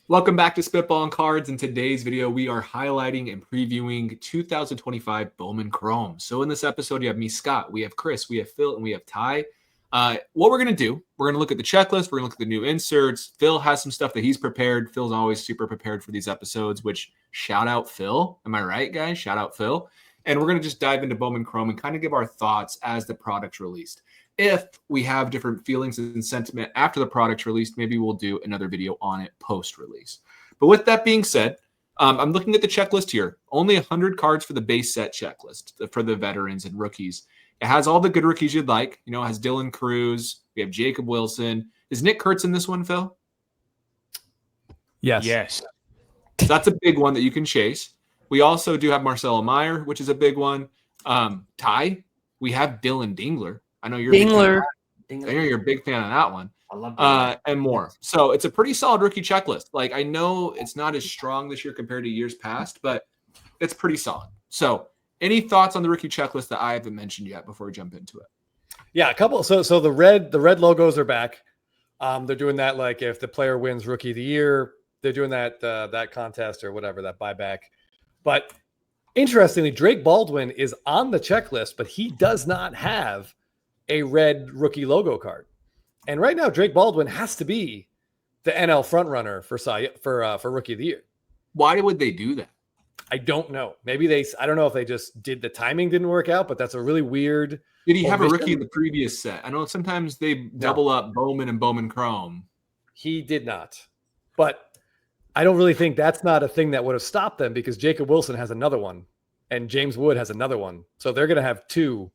Welcome back to Spitballin Cards. In today's video, we are highlighting and previewing 2025 Bowman Chrome. So in this episode, you have me, Scott, we have Chris, we have Phil, and we have Ty. What we're going to do, we're going to look at the checklist, we're going to look at the new inserts. Phil has some stuff that he's prepared. Phil's always super prepared for these episodes, which shout out Phil. Am I right, guys? Shout out Phil. And we're going to just dive into Bowman Chrome and kind of give our thoughts as the product's released. If we have different feelings and sentiment after the product's released, maybe we'll do another video on it post-release. But with that being said, I'm looking at the checklist here. Only 100 cards for the base set checklist for the veterans and rookies. It has all the good rookies you'd like. You know, it has Dylan Cruz. We have Jacob Wilson. Is Nick Kurtz in this one, Phil? Yes. So that's a big one that you can chase. We also do have Meyer, which is a big one. Ty, we have Dylan Dingler. I know you're Dingler. I know you're a big fan of that one. I love that. And more. So it's a pretty solid rookie checklist. Like, I know it's not as strong this year compared to years past, but it's pretty solid. So any thoughts on the rookie checklist that I haven't mentioned yet before we jump into it? Yeah, a couple. So the red logos are back. They're doing that like if the player wins rookie of the year, they're doing that contest or whatever, that buyback. But interestingly, Drake Baldwin is on the checklist, but he does not have a red rookie logo card. And right now, Drake Baldwin has to be the NL frontrunner for rookie of the year. Why would they do that? I don't know. Maybe I don't know if they just did the timing didn't work out, but that's a really weird. Did he have a rookie in the previous set? I know sometimes they double up Bowman and Bowman Chrome. He did not. But I don't really think that's not a thing that would have stopped them because Jacob Wilson has another one and James Wood has another one. So they're going to have two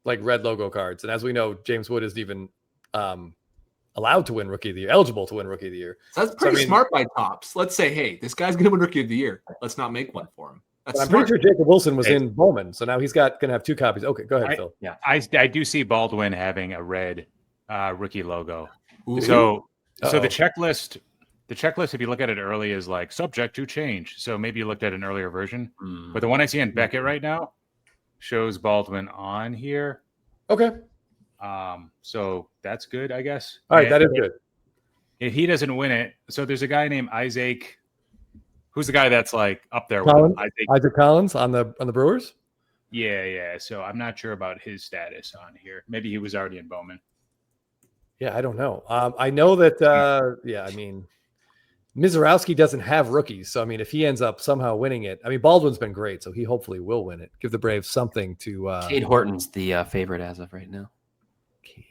like red logo cards. And as we know, James Wood isn't even allowed to win rookie of the year, eligible to win rookie of the year. So that's pretty smart by Tops. Let's say, hey, this guy's going to win rookie of the year. Let's not make one for him. I'm pretty sure Jacob Wilson was in Bowman. So now he's going to have two copies. Okay, go ahead, Phil. Yeah, I do see Baldwin having a red rookie logo. Ooh. So the checklist, if you look at it early, is like subject to change. So maybe you looked at an earlier version. But the one I see in Beckett right now shows Baldwin on here. Okay. So that's good, I guess. All right, that is good. If he doesn't win it, so there's a guy named Isaac. Who's the guy that's like up there Collins? with him? Isaac Collins on the Brewers? Yeah. So I'm not sure about his status on here. Maybe he was already in Bowman. Yeah, I don't know. I know that Mizorowski doesn't have rookies. So, I mean, if he ends up somehow winning it, I mean, Baldwin's been great, so he hopefully will win it. Give the Braves something to... Cade Horton's the favorite as of right now. Cade.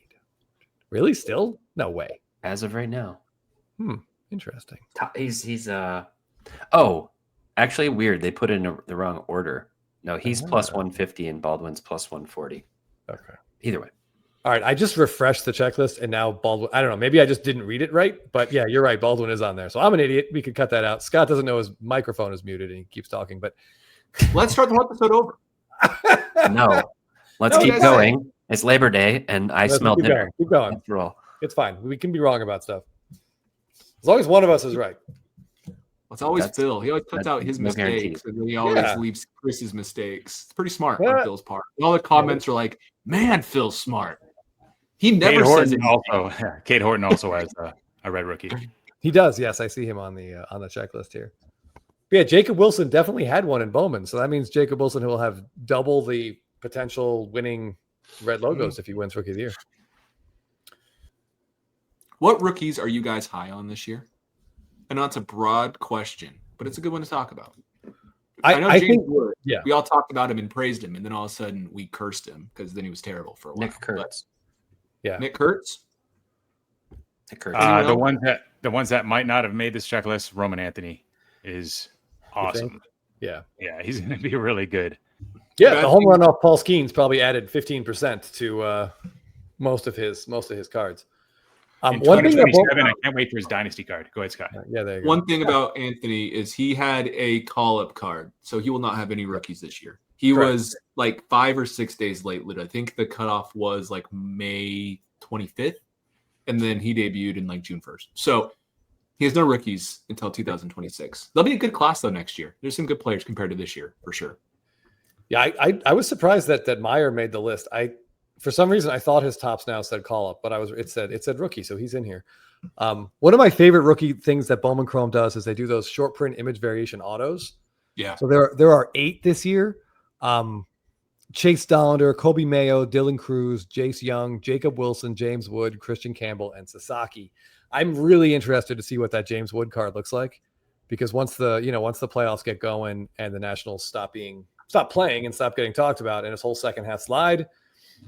Really? Still? No way. As of right now. Interesting. He's actually weird. They put in the wrong order. No, he's plus 150 and Baldwin's plus 140. Okay. Either way. All right, I just refreshed the checklist, and now Baldwin, I don't know, maybe I just didn't read it right, but yeah, you're right, Baldwin is on there. So I'm an idiot. We could cut that out. Scott doesn't know his microphone is muted, and he keeps talking, but... Let's start the whole episode over. No. Let's keep going. It's Labor Day, and I smell dinner. Keep going. After all. It's fine. We can be wrong about stuff. As long as one of us is right. It's always Phil. He always puts out his mistakes, and then he always leaves Chris's mistakes. It's pretty smart on Phil's part. And all the comments are like, man, Phil's smart. He never says it. Cade Horton also has a red rookie. He does, yes. I see him on the checklist here. But yeah, Jacob Wilson definitely had one in Bowman, so that means Jacob Wilson will have double the potential winning red logos if he wins Rookie of the Year. What rookies are you guys high on this year? I know it's a broad question, but it's a good one to talk about. I know James Wood. Yeah, we all talked about him and praised him, and then all of a sudden we cursed him because then he was terrible for a while. Nick Kurtz. Nick Kurtz. The ones that might not have made this checklist, Roman Anthony is awesome. Yeah, he's going to be really good. Yeah, the home run off Paul Skeens probably added 15% to most of his cards. One thing I can't wait for his dynasty card. Go ahead, Scott. Yeah, there you go. One thing about Anthony is he had a call-up card, so he will not have any rookies this year. He was like 5 or 6 days late. I think the cutoff was like May 25th, and then he debuted in like June 1st. So he has no rookies until 2026. There'll be a good class though next year. There's some good players compared to this year for sure. Yeah, I was surprised that Meyer made the list. For some reason I thought his tops now said call up, but it said rookie, so he's in here. One of my favorite rookie things that Bowman Chrome does is they do those short print image variation autos. Yeah. So there are 8 this year. Chase Dollander, Kobe Mayo, Dylan Cruz, Jace Young, Jacob Wilson, James Wood, Christian Campbell, and Sasaki. I'm really interested to see what that James Wood card looks like, because once the playoffs get going and the Nationals stop playing and stop getting talked about and his whole second half slide,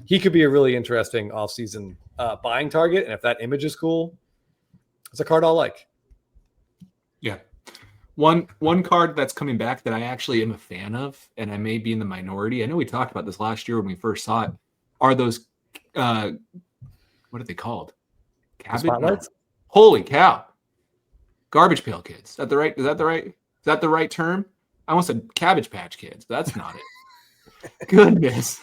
he could be a really interesting offseason buying target. And if that image is cool, it's a card I'll like. Yeah. One card that's coming back that I actually am a fan of, and I may be in the minority. I know we talked about this last year when we first saw it. Are those what are they called? Spotlights? No. Holy cow! Garbage Pail Kids. Is that the right term? I almost said Cabbage Patch Kids, but that's not it. Goodness.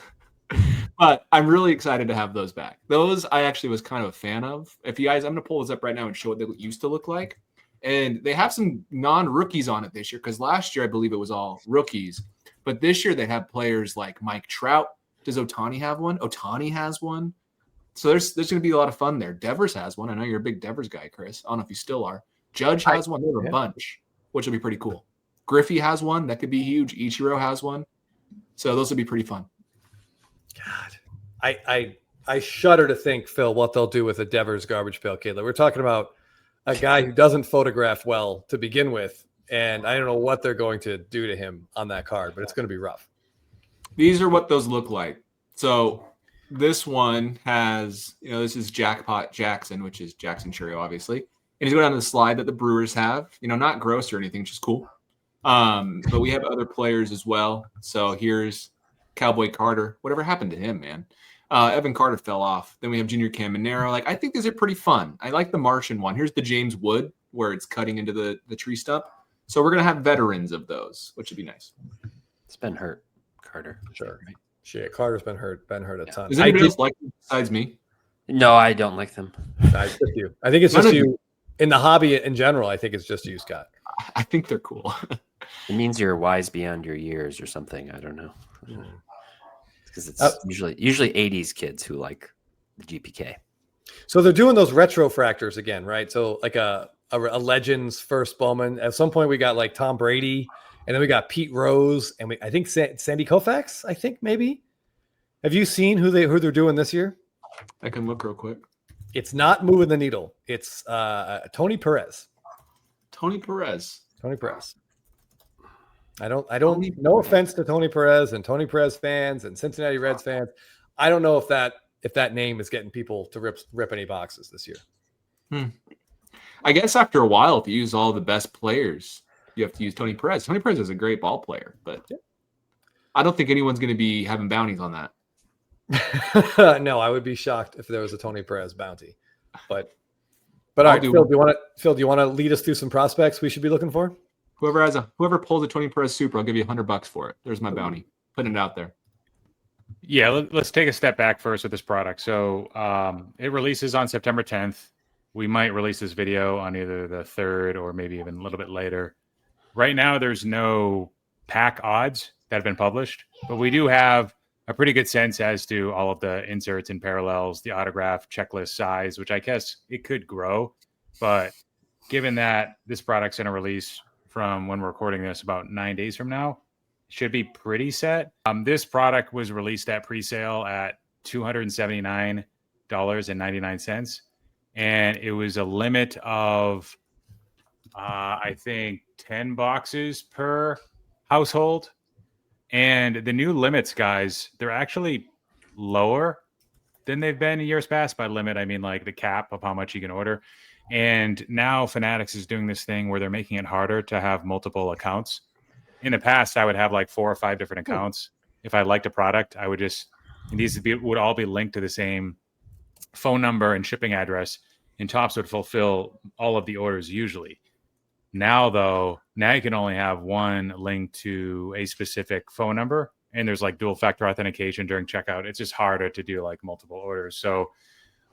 But I'm really excited to have those back. Those I actually was kind of a fan of. If you guys, I'm going to pull this up right now and show what they used to look like. And they have some non-rookies on it this year, because last year I believe it was all rookies. But this year they have players like Mike Trout. Does Ohtani have one? Ohtani has one. So there's going to be a lot of fun there. Devers has one. I know you're a big Devers guy, Chris. I don't know if you still are. Judge has one. They have a bunch, which will be pretty cool. Griffey has one. That could be huge. Ichiro has one. So those will be pretty fun. God, I shudder to think, Phil, what they'll do with a Devers Garbage Pail Kid. Like, we're talking about a guy who doesn't photograph well to begin with, and I don't know what they're going to do to him on that card, but it's going to be rough. These are what those look like. So this one has, this is Jackpot Jackson, which is Jackson Churio, obviously. And he's going down to the slide that the Brewers have, not gross or anything, just cool. But we have other players as well. So here's Cowboy Carter. Whatever happened to him, man? Evan Carter fell off. Then we have Junior Caminero. I think these are pretty fun. I like the Martian one. Here's the James Wood, where it's cutting into the tree stump. So we're going to have veterans of those, which would be nice. It's been hurt, Carter. Sure. Shit, Carter's been hurt a ton. Does anybody else like them besides me? No, I don't like them. It's just you. I think it's just you. In the hobby in general, I think it's just you, Scott. I think they're cool. It means you're wise beyond your years or something. I don't know. Because it's usually 80s kids who like the GPK. So they're doing those retro fractors again, right? So like a Legends first Bowman. At some point we got like Tom Brady, and then we got Pete Rose, and I think Sandy Koufax. I think maybe. Have you seen who they're doing this year? I can look real quick. It's not moving the needle. It's Tony Perez. Tony Perez. I don't. No offense to Tony Perez and Tony Perez fans and Cincinnati Reds fans. I don't know if that name is getting people to rip any boxes this year. I guess after a while, if you use all the best players, you have to use Tony Perez. Tony Perez is a great ball player, but I don't think anyone's going to be having bounties on that. No, I would be shocked if there was a Tony Perez bounty. But all right, Phil, do you want to lead us through some prospects we should be looking for? Whoever pulls a Tony Perez Super, I'll give you $100 for it. There's my bounty. Putting it out there. Yeah, let's take a step back first with this product. So it releases on September 10th. We might release this video on either the 3rd or maybe even a little bit later. Right now, there's no pack odds that have been published, but we do have a pretty good sense as to all of the inserts and parallels, the autograph checklist size, which I guess it could grow. But given that this product's going to release from when we're recording this about 9 days from now, it should be pretty set. This product was released at pre-sale at $279.99. And it was a limit of, I think, 10 boxes per household. And the new limits, guys, they're actually lower than they've been in years past. By limit, I mean like the cap of how much you can order. And now Fanatics is doing this thing where they're making it harder to have multiple accounts. In the past, I would have like 4 or 5 different accounts. If I liked a product, I would would all be linked to the same phone number and shipping address, and Topps would fulfill all of the orders usually. Now you can only have one linked to a specific phone number, and there's like dual factor authentication during checkout. It's just harder to do like multiple orders. So,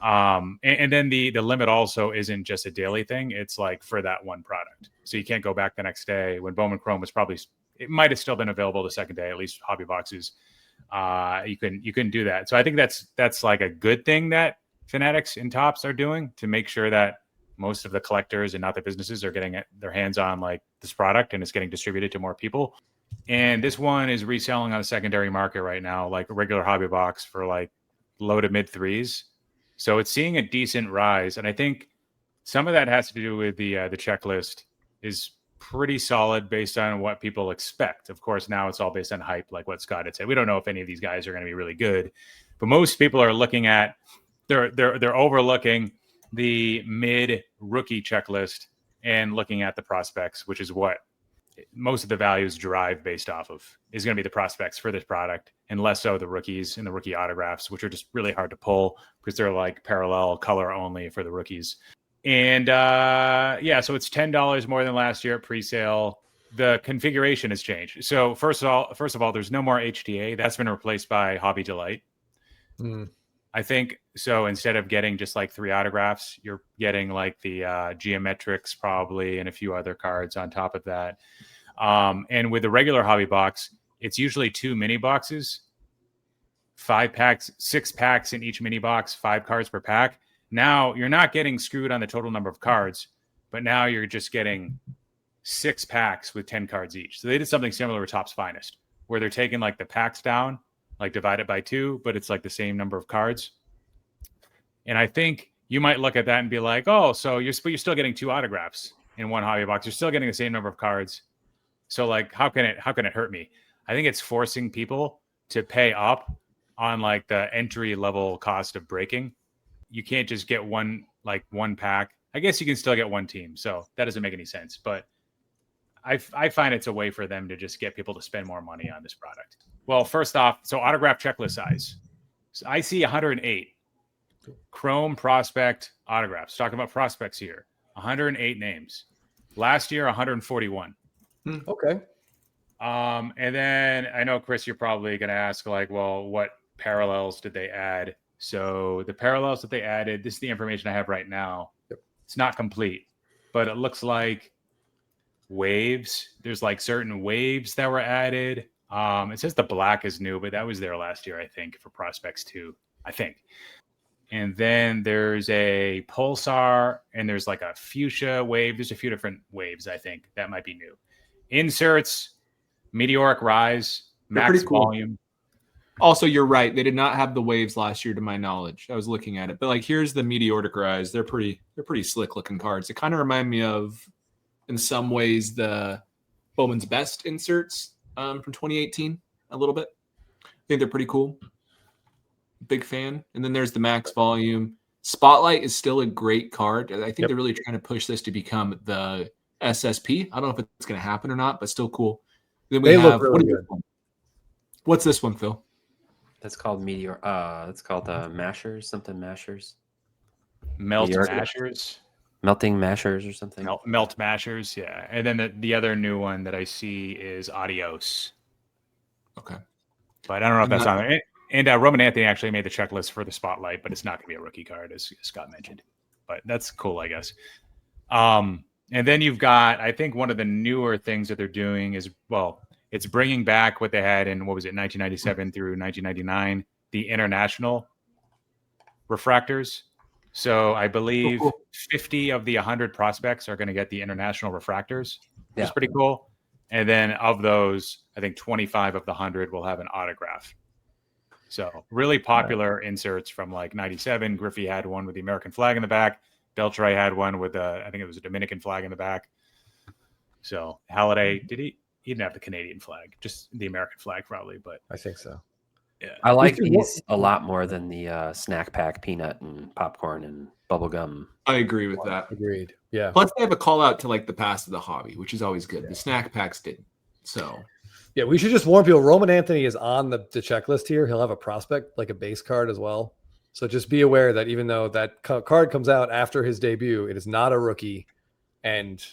and then the limit also isn't just a daily thing. It's like for that one product. So you can't go back the next day when Bowman Chrome was it might have still been available the second day, at least hobby boxes. You couldn't do that. So I think that's like a good thing that Fanatics and Topps are doing to make sure that most of the collectors and not the businesses are getting their hands on like this product, and it's getting distributed to more people. And this one is reselling on a secondary market right now, like a regular hobby box for like low to mid threes. So it's seeing a decent rise. And I think some of that has to do with the checklist is pretty solid based on what people expect. Of course, now it's all based on hype, like what Scott had said. We don't know if any of these guys are going to be really good, but most people are looking at they're overlooking the mid rookie checklist and looking at the prospects, which is what most of the values derive based off of, is going to be the prospects for this product, and less so the rookies and the rookie autographs, which are just really hard to pull because they're like parallel color only for the rookies. And so it's $10 more than last year at pre-sale. The configuration has changed. So first of all, there's no more HTA. That's been replaced by Hobby Delight. I think so. Instead of getting just like 3 autographs, you're getting like the geometrics probably and a few other cards on top of that. And with the regular hobby box, it's usually 2 mini boxes, 5 packs, 6 packs in each mini box, 5 cards per pack. Now you're not getting screwed on the total number of cards, but now you're just getting 6 packs with 10 cards each. So they did something similar with Topps Finest, where they're taking like the packs down, like divided by 2, but it's like the same number of cards. And I think you might look at that and be like, oh, so you're still getting 2 autographs in one hobby box. You're still getting the same number of cards. So like, how can it hurt me? I think it's forcing people to pay up on like the entry level cost of breaking. You can't just get one pack. I guess you can still get one team. So that doesn't make any sense. But I find it's a way for them to just get people to spend more money on this product. Well, first off, so autograph checklist size. So I see 108 Chrome prospect autographs. Talking about prospects here, 108 names. Last year, 141. Okay. And then I know, Chris, you're probably going to ask like, well, what parallels did they add? So the parallels that they added, this is the information I have right now. Yep. It's not complete, but it looks like waves. There's like certain waves that were added. It says the black is new, but that was there last year, I think, for prospects too, I think. And then there's a pulsar, and there's like a fuchsia wave. There's a few different waves, I think, that might be new. Inserts, meteoric rise, max volume. Also, you're right. They did not have the waves last year, to my knowledge. I was looking at it, but like here's the meteoric rise. They're pretty slick looking cards. They kind of remind me of, in some ways, the Bowman's Best inserts from 2018 a little bit. I think they're pretty cool. Big fan. And then there's the max volume. Spotlight is still a great card. I think they're really trying to push this to become the SSP. I don't know if it's going to happen or not, but still cool. Then we have really good. What's this one, Phil? That's called Meteor. It's called Mashers, something Mashers. Mashers. Melting Mashers or something. Melt Mashers, yeah. And then the other new one that I see is Adios. Okay. But I don't know if that's on there. And Roman Anthony actually made the checklist for the Spotlight, but it's not going to be a rookie card, as Scott mentioned. But that's cool, I guess. And then you've got, I think one of the newer things that they're doing is, well, it's bringing back what they had in, 1997 through 1999, the international refractors. So I believe 50 of the 100 prospects are going to get the international refractors, which is pretty cool. And then of those, I think 25 of the 100 will have an autograph. So really popular inserts from like 97. Griffey had one with the American flag in the back. Beltray had one with I think it was a Dominican flag in the back. So Halliday, he didn't have the Canadian flag, just the American flag probably, but I think so. Yeah. I like these a lot more than the snack pack peanut and popcorn and bubble gum. I agree with that. Agreed. Yeah. Plus they have a call out to like the past of the hobby, which is always good. The snack packs didn't. So yeah, we should just warn people. Roman Anthony is on the checklist here. He'll have a prospect, like a base card as well. So just be aware that even though that card comes out after his debut, it is not a rookie. And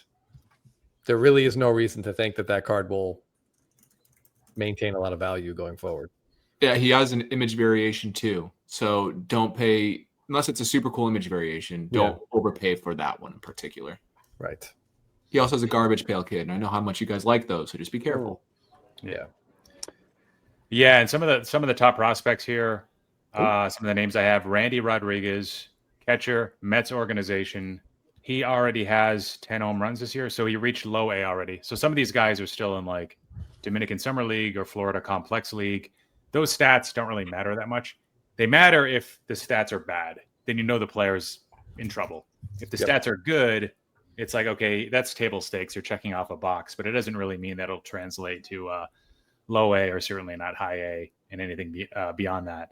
there really is no reason to think that card will maintain a lot of value going forward. Yeah, he has an image variation too. So don't pay, unless it's a super cool image variation, don't overpay for that one in particular. Right. He also has a garbage pail kid, and I know how much you guys like those, so just be careful. Yeah. Yeah, and some of the top prospects here, some of the names I have: Randy Rodriguez, catcher, Mets organization, he already has 10 home runs this year, so he reached low A already. So some of these guys are still in like Dominican Summer League or Florida Complex League. Those stats don't really matter that much. They matter if the stats are bad. Then you know the player's in trouble. If the stats are good, it's like, okay, that's table stakes. You're checking off a box, but it doesn't really mean that it'll translate to low A or certainly not high A and anything beyond that.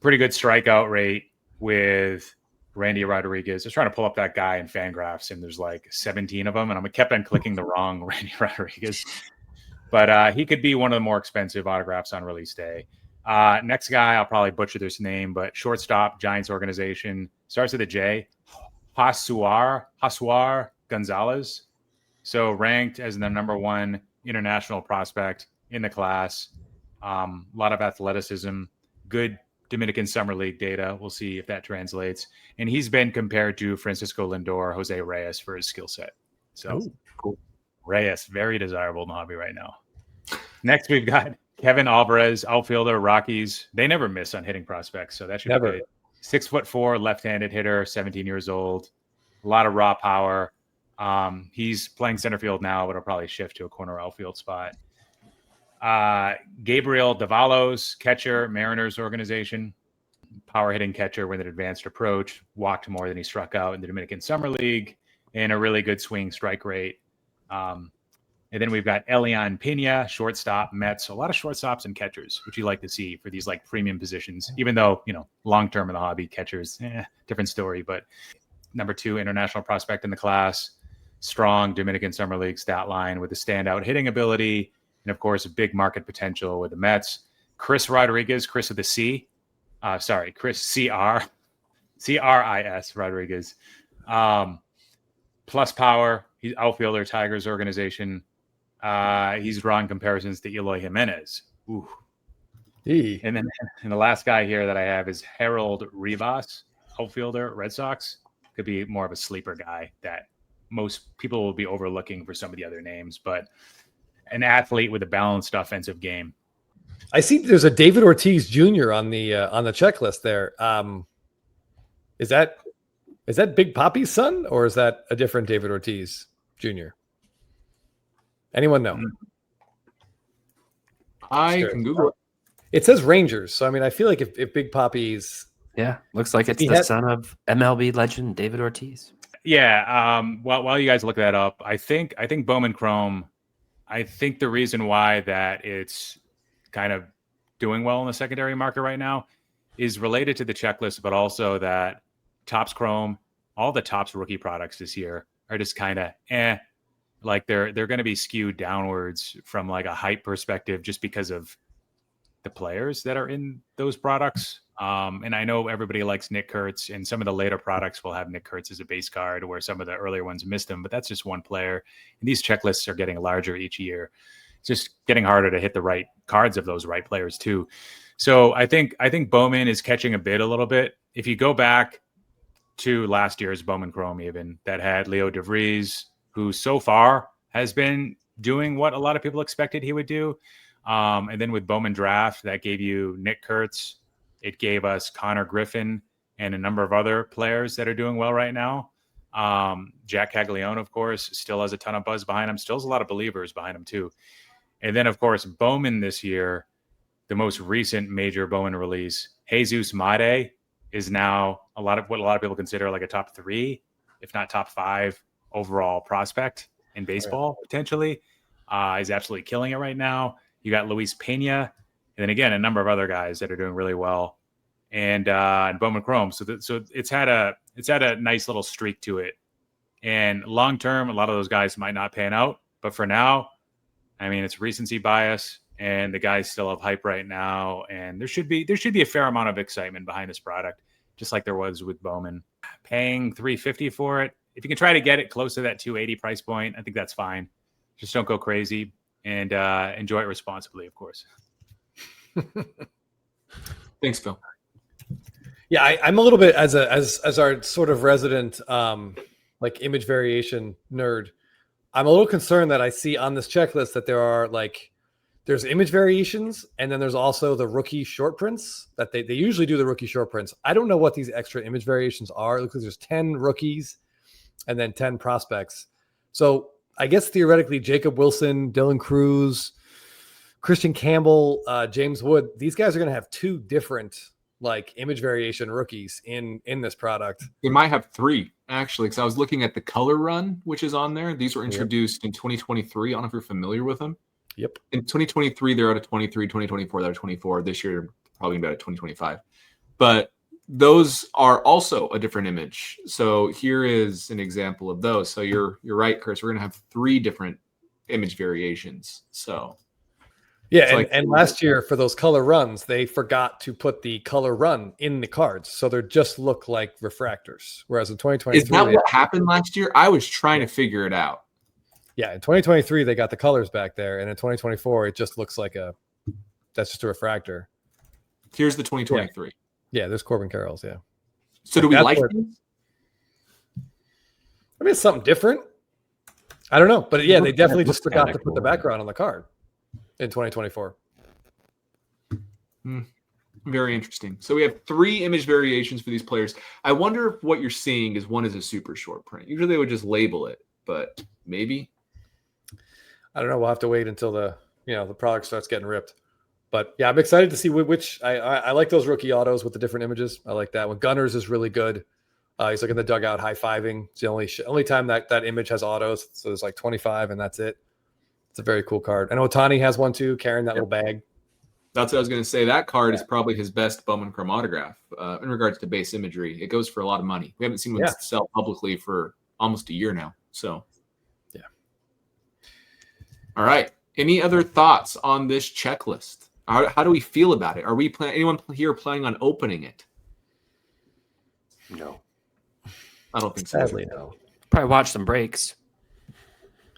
Pretty good strikeout rate with Randy Rodriguez. I was trying to pull up that guy in Fangraphs, and there's like 17 of them, and I kept on clicking the wrong Randy Rodriguez. But he could be one of the more expensive autographs on release day. Next guy, I'll probably butcher this name, but shortstop, Giants organization, starts with a J. Josuar Gonzalez. So ranked as the number 1 international prospect in the class. A lot of athleticism, good Dominican Summer League data. We'll see if that translates. And he's been compared to Francisco Lindor, Jose Reyes for his skill set. So cool. Reyes, very desirable in the hobby right now. Next, we've got Kevin Alvarez, outfielder, Rockies. They never miss on hitting prospects, so that should be good. 6'4", left-handed hitter, 17 years old. A lot of raw power. He's playing center field now, but he'll probably shift to a corner outfield spot. Gabriel Davalos, catcher, Mariners organization, power hitting catcher with an advanced approach, walked more than he struck out in the Dominican Summer League, and a really good swing strike rate. And then we've got Elian Pena, shortstop, Mets. So a lot of shortstops and catchers, which you like to see for these like premium positions, even though, long-term in the hobby, catchers, different story. But number 2 international prospect in the class, strong Dominican Summer League stat line with a standout hitting ability. And, of course, a big market potential with the Mets. Chris Rodriguez, Chris with a C. Chris C-R-I-S Rodriguez. Plus power. He's outfielder, Tigers organization. He's drawing comparisons to Eloy Jimenez. Ooh. And then the last guy here that I have is Harold Rivas, outfielder, Red Sox. Could be more of a sleeper guy that most people will be overlooking for some of the other names, but an athlete with a balanced offensive game. I see there's a David Ortiz Jr. on the checklist there. Is that Big Papi's son, or is that a different David Ortiz Jr.? Anyone know? I can Google it. It says Rangers, so I mean, I feel like if Big Papi's, looks like it's the son of MLB legend David Ortiz. Yeah. While you guys look that up, I think Bowman Chrome. I think the reason why that it's kind of doing well in the secondary market right now is related to the checklist, but also that Topps Chrome, all the Topps rookie products this year are just kind of like they're going to be skewed downwards from like a hype perspective just because of the players that are in those products. And I know everybody likes Nick Kurtz, and some of the later products will have Nick Kurtz as a base card, where some of the earlier ones missed him, but that's just one player. And these checklists are getting larger each year. It's just getting harder to hit the right cards of those right players too. So I think Bowman is catching a little bit. If you go back to last year's Bowman Chrome, even that had Leo DeVries, who so far has been doing what a lot of people expected he would do. And then with Bowman Draft, that gave you Nick Kurtz. It gave us Connor Griffin and a number of other players that are doing well right now. Jack Caglione, of course, still has a ton of buzz behind him. Still has a lot of believers behind him too. And then, of course, Bowman this year, the most recent major Bowman release, Jesus Made, is now what a lot of people consider like a top 3, if not top 5 overall prospect in baseball, potentially. He's absolutely killing it right now. You got Luis Pena, and then again, a number of other guys that are doing really well, and Bowman Chrome. So it's had a nice little streak to it. And long term, a lot of those guys might not pan out, but for now, I mean, it's recency bias, and the guys still have hype right now, and there should be a fair amount of excitement behind this product, just like there was with Bowman. Paying $350 for it, if you can try to get it close to that $280 price point, I think that's fine. Just don't go crazy, and enjoy it responsibly, of course. Thanks, Phil. Yeah, I'm a little bit as our sort of resident like image variation nerd. I'm a little concerned that I see on this checklist that there's there's image variations, and then there's also the rookie short prints that they usually do the rookie short prints. I don't know what these extra image variations are. It looks like there's 10 rookies and then 10 prospects. So I guess theoretically, Jacob Wilson, Dylan Cruz, Christian Campbell, James Wood, these guys are going to have 2 different like image variation rookies in this product. They might have 3 actually, because I was looking at the color run, which is on there. These were introduced in 2023. I don't know if you're familiar with them. Yep. In 2023, they're out of 23. 2024, they're 24. This year, probably about 2025. But those are also a different image. So here is an example of those. So you're right, Chris. We're going to have 3 different image variations. So yeah, and last year for those color runs, they forgot to put the color run in the cards, so they just look like refractors. Whereas in 2023, is that what happened last year? I was trying to figure it out. Yeah, in 2023 they got the colors back there, and in 2024 it just looks like that's just a refractor. Here's the 2023. Yeah, there's Corbin Carroll's. Yeah. So do we like these? I mean, it's something different. I don't know, but yeah, they definitely just forgot to put the background on the card in 2024. Very interesting. So we have 3 image variations for these players. I wonder if what you're seeing is one is a super short print. Usually they would just label it, but maybe. I don't know. We'll have to wait until the product starts getting ripped. But yeah, I'm excited to see which I like those rookie autos with the different images. I like that one. Gunners is really good. He's like in the dugout high-fiving. It's the only time that image has autos. So there's like 25 and that's it. It's a very cool card. And Ohtani has one too, carrying that little bag. That's what I was going to say. That card is probably his best Bowman Chrome autograph in regards to base imagery. It goes for a lot of money. We haven't seen one sell publicly for almost a year now. So, yeah. All right. Any other thoughts on this checklist? How do we feel about it? Are we anyone here planning on opening it? No. I don't think so. Sadly, no. Probably watch some breaks.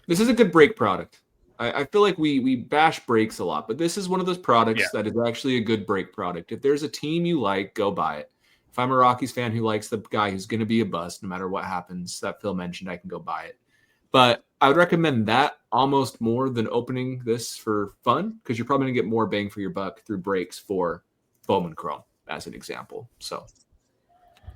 This is a good break product. I feel like we bash breaks a lot, but this is one of those products that is actually a good break product. If there's a team you like, go buy it. If I'm a Rockies fan who likes the guy who's going to be a bust no matter what happens, that Phil mentioned, I can go buy it. But I would recommend that almost more than opening this for fun, because you're probably going to get more bang for your buck through breaks for Bowman Chrome, as an example. So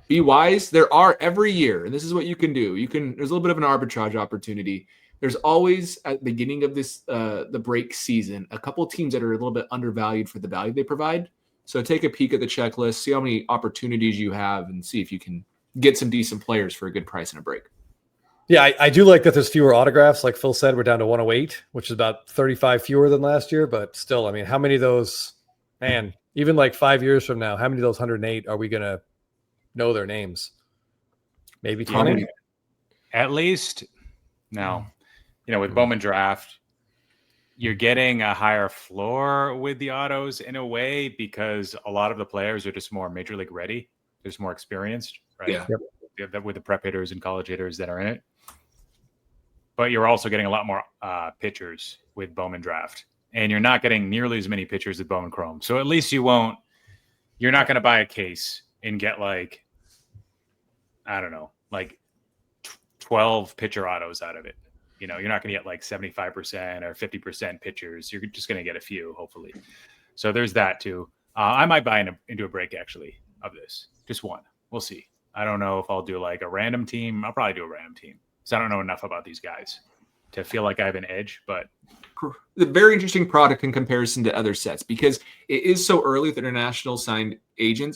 be wise. There are every year, and this is what you can do. There's a little bit of an arbitrage opportunity. There's always at the beginning of this the break season a couple of teams that are a little bit undervalued for the value they provide. So take a peek at the checklist, see how many opportunities you have, and see if you can get some decent players for a good price in a break. Yeah, I do like that there's fewer autographs. Like Phil said, we're down to 108, which is about 35 fewer than last year. But still, I mean, how many of those, man, even like 5 years from now, how many of those 108 are we going to know their names? Maybe 20? At least, no. With Bowman Draft, you're getting a higher floor with the autos in a way because a lot of the players are just more major league ready. They're just more experienced, right? Yeah. Yep. With the prep hitters and college hitters that are in it. But you're also getting a lot more pitchers with Bowman Draft. And you're not getting nearly as many pitchers with Bowman Chrome. So at least you're not going to buy a case and get 12 pitcher autos out of it. You're not going to get 75% or 50% pitchers. You're just going to get a few, hopefully. So there's that too. I might buy into a break actually of this. Just one. We'll see. I don't know if I'll do a random team. I'll probably do a random team because I don't know enough about these guys to feel like I have an edge. But a very interesting product in comparison to other sets because it is so early with international signed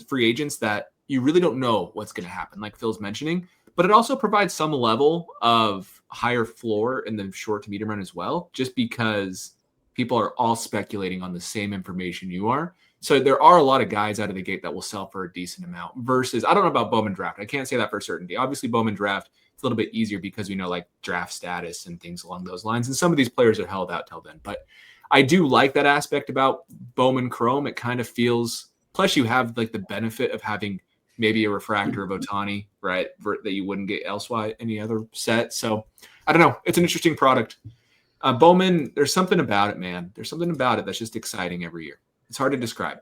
free agents that you really don't know what's going to happen, like Phil's mentioning. But it also provides some level of higher floor in the short to medium run as well, just because people are all speculating on the same information you are. So there are a lot of guys out of the gate that will sell for a decent amount versus, I don't know about Bowman Draft. I can't say that for certainty. Obviously, Bowman Draft, it's a little bit easier because we know draft status and things along those lines. And some of these players are held out till then. But I do like that aspect about Bowman Chrome. It kind of feels, plus you have the benefit of having maybe a refractor of Ohtani, right, that you wouldn't get elsewhere any other set. So I don't know. It's an interesting product. Bowman, there's something about it, man. There's something about it that's just exciting every year. It's hard to describe.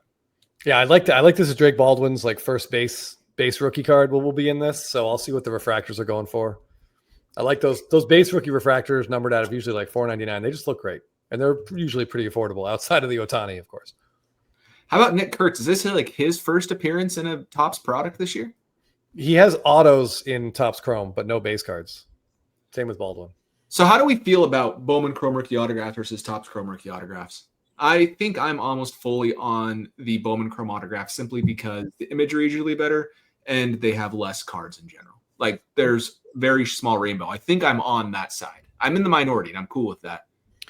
Yeah, I like this is Drake Baldwin's first base rookie card will be in this. So I'll see what the refractors are going for. I like those base rookie refractors numbered out of usually $4.99. They just look great. and they're usually pretty affordable outside of the Otani, of course. How about Nick Kurtz? Is this like his first appearance in a Topps product this year? He has autos in Topps Chrome, but no base cards. Same with Baldwin. So how do we feel about Bowman Chrome rookie autograph versus Topps Chrome rookie autographs? I think I'm almost fully on the Bowman Chrome autograph simply because the imagery is usually better and they have less cards in general. Like there's very small rainbow. I think I'm on that side. I'm in the minority and I'm cool with that,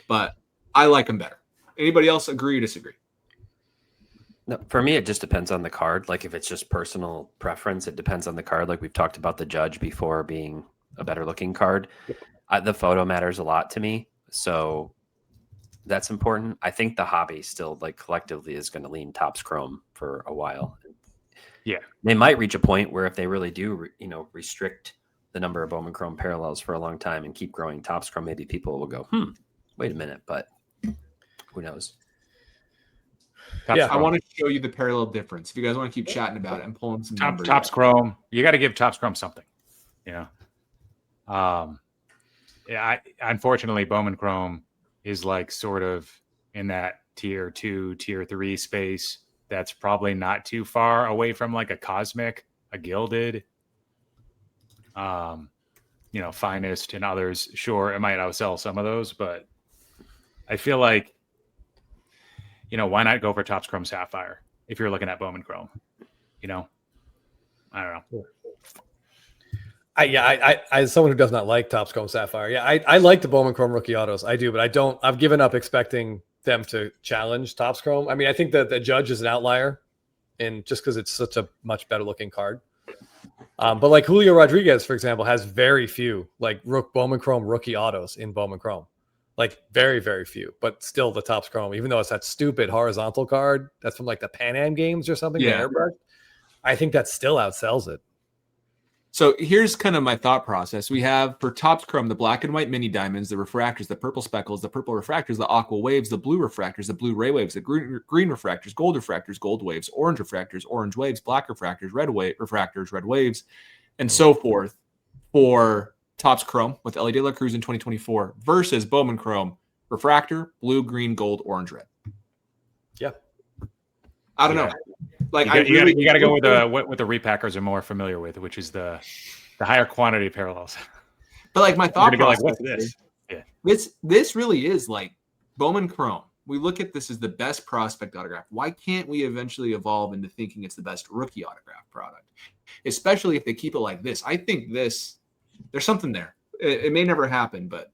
but I like them better. Anybody else agree or disagree? No, for me, it just depends on the card. Like if it's just personal preference, it depends on the card. Like we've talked about the Judge before being a better looking card. The photo matters a lot to me. So that's important. I think the hobby still like collectively is going to lean Topps Chrome for a while. Yeah. They might reach a point where if they really do, restrict the number of Bowman Chrome parallels for a long time and keep growing Topps Chrome, maybe people will go, wait a minute, but who knows? I want to show you the parallel difference. If you guys want to keep chatting about it, I'm pulling some numbers. Topps Chrome. You got to give Topps Chrome something. Unfortunately, Bowman Chrome is like sort of in that tier 2, tier 3 space. That's probably not too far away from like a Cosmic, a Gilded, Finest and others. Sure, it might outsell some of those, but I feel like, why not go for Topps Chrome Sapphire if you're looking at Bowman Chrome? I don't know. I as someone who does not like Topps Chrome Sapphire, I like the Bowman Chrome rookie autos. I do, but I've given up expecting them to challenge Topps Chrome. I mean, I think that the Judge is an outlier, and just because it's such a much better looking card. But like Julio Rodriguez, for example, has very few like Bowman Chrome rookie autos in Bowman Chrome. Like very, very few, but still the Topps Chrome, even though it's that stupid horizontal card that's from like the Pan Am games or something. Yeah. I think that still outsells it. So here's kind of my thought process. We have for Topps Chrome, the black and white mini diamonds, the refractors, the purple speckles, the purple refractors, the aqua waves, the blue refractors, the blue ray waves, the green refractors, gold waves, orange refractors, orange waves, black refractors, refractors, red waves, and so forth for Topps Chrome with LED La Cruz in 2024 versus Bowman Chrome, refractor, blue, green, gold, orange, red. Yeah. I don't know. Like you got to go with what the repackers are more familiar with, which is the higher quantity parallels. But like my thought process, what's this? Yeah. This really is like Bowman Chrome. We look at this as the best prospect autograph. Why can't we eventually evolve into thinking it's the best rookie autograph product? Especially if they keep it like this. I think there's something there. It may never happen, but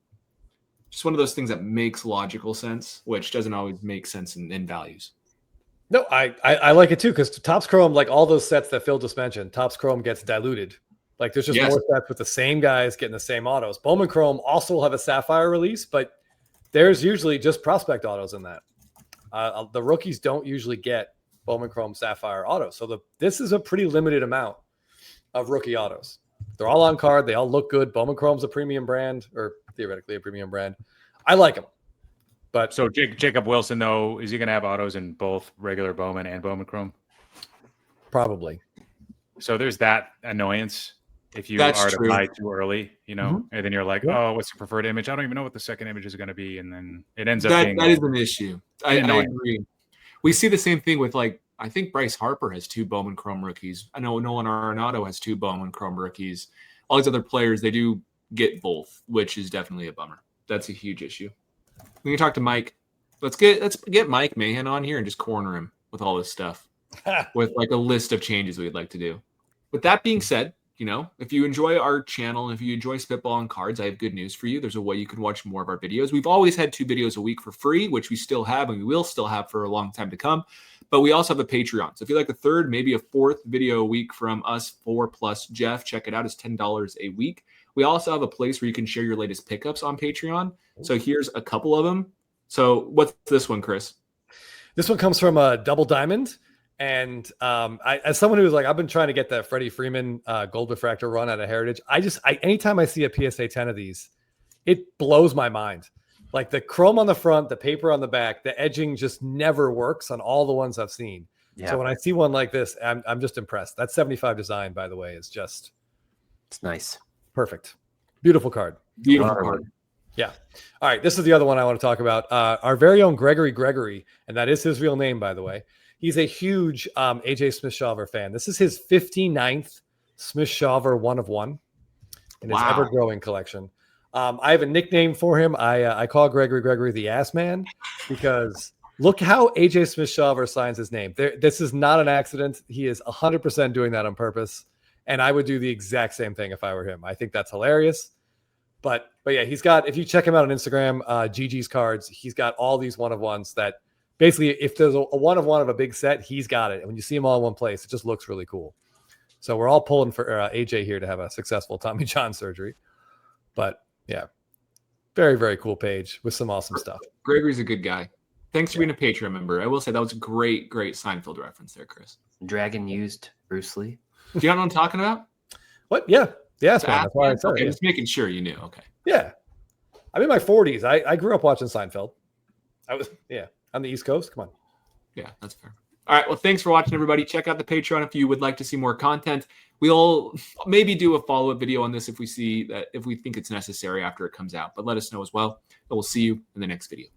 just one of those things that makes logical sense, which doesn't always make sense in values. No, I like it too, because Topps Chrome, like all those sets that Phil just mentioned, Topps Chrome gets diluted. Like there's just more sets with the same guys getting the same autos. Bowman Chrome also will have a Sapphire release, but there's usually just prospect autos in that. The rookies don't usually get Bowman Chrome Sapphire autos. So this is a pretty limited amount of rookie autos. They're all on card. They all look good. Bowman Chrome's a premium brand, or theoretically a premium brand. I like them. But so Jacob Wilson, though, is he going to have autos in both regular Bowman and Bowman Chrome? Probably. So there's that annoyance if you are to buy too early, and then you're like, oh, what's the preferred image? I don't even know what the second image is going to be. And then it ends up being that is an issue. I agree. We see the same thing with I think Bryce Harper has 2 Bowman Chrome rookies. I know Nolan Arenado has 2 Bowman Chrome rookies. All these other players, they do get both, which is definitely a bummer. That's a huge issue. We can talk to Mike. Let's get Mike Mahan on here and just corner him with all this stuff with like a list of changes we'd like to do. With that being said, if you enjoy our channel and if you enjoy Spitballin Cards, I have good news for you. There's a way you can watch more of our videos. We've always had 2 videos a week for free, which we still have and we will still have for a long time to come. But we also have a Patreon. So if you like a 3rd, maybe a 4th video a week from us, 4 plus Jeff, check it out. It's $10 a week. We also have a place where you can share your latest pickups on Patreon. So here's a couple of them. So what's this one, Chris? This one comes from a Double Diamond. And I, as someone who's like, I've been trying to get the Freddie Freeman gold refractor run out of Heritage. Anytime I see a PSA 10 of these, it blows my mind. Like the chrome on the front, the paper on the back, the edging just never works on all the ones I've seen. Yeah. So when I see one like this, I'm just impressed. That 75 design, by the way, is just it's nice. Perfect. Beautiful card. Beautiful card. Yeah. All right. This is the other one I want to talk about. Our very own Gregory, and that is his real name, by the way. He's a huge AJ Smith-Shawver fan. This is his 59th Smith-Shawver 1-of-1 in his ever-growing collection. I have a nickname for him. I call Gregory the Ass Man, because look how AJ Smith-Shawver signs his name. This is not an accident. He is 100% doing that on purpose, and I would do the exact same thing if I were him. I think that's hilarious. But yeah, he's got, if you check him out on Instagram, GG's Cards, he's got all these 1-of-1s that basically, if there's a 1-of-1 of a big set, he's got it. And when you see them all in one place, it just looks really cool. So we're all pulling for AJ here to have a successful Tommy John surgery. But yeah, very, very cool page with some awesome stuff. Gregory's a good guy. Thanks for being a Patreon member. I will say that was a great Seinfeld reference there, Chris. Dragon used Bruce Lee. Do you know what I'm talking about? What? Yeah. Yeah, that's why I said okay, it. just making sure you knew. Okay. Yeah. I'm in my 40s. I grew up watching Seinfeld. On the East Coast. Come on. Yeah, that's fair. All right. Well, thanks for watching, everybody. Check out the Patreon if you would like to see more content. We'll maybe do a follow-up video on this if we think it's necessary after it comes out. But let us know as well. And we'll see you in the next video.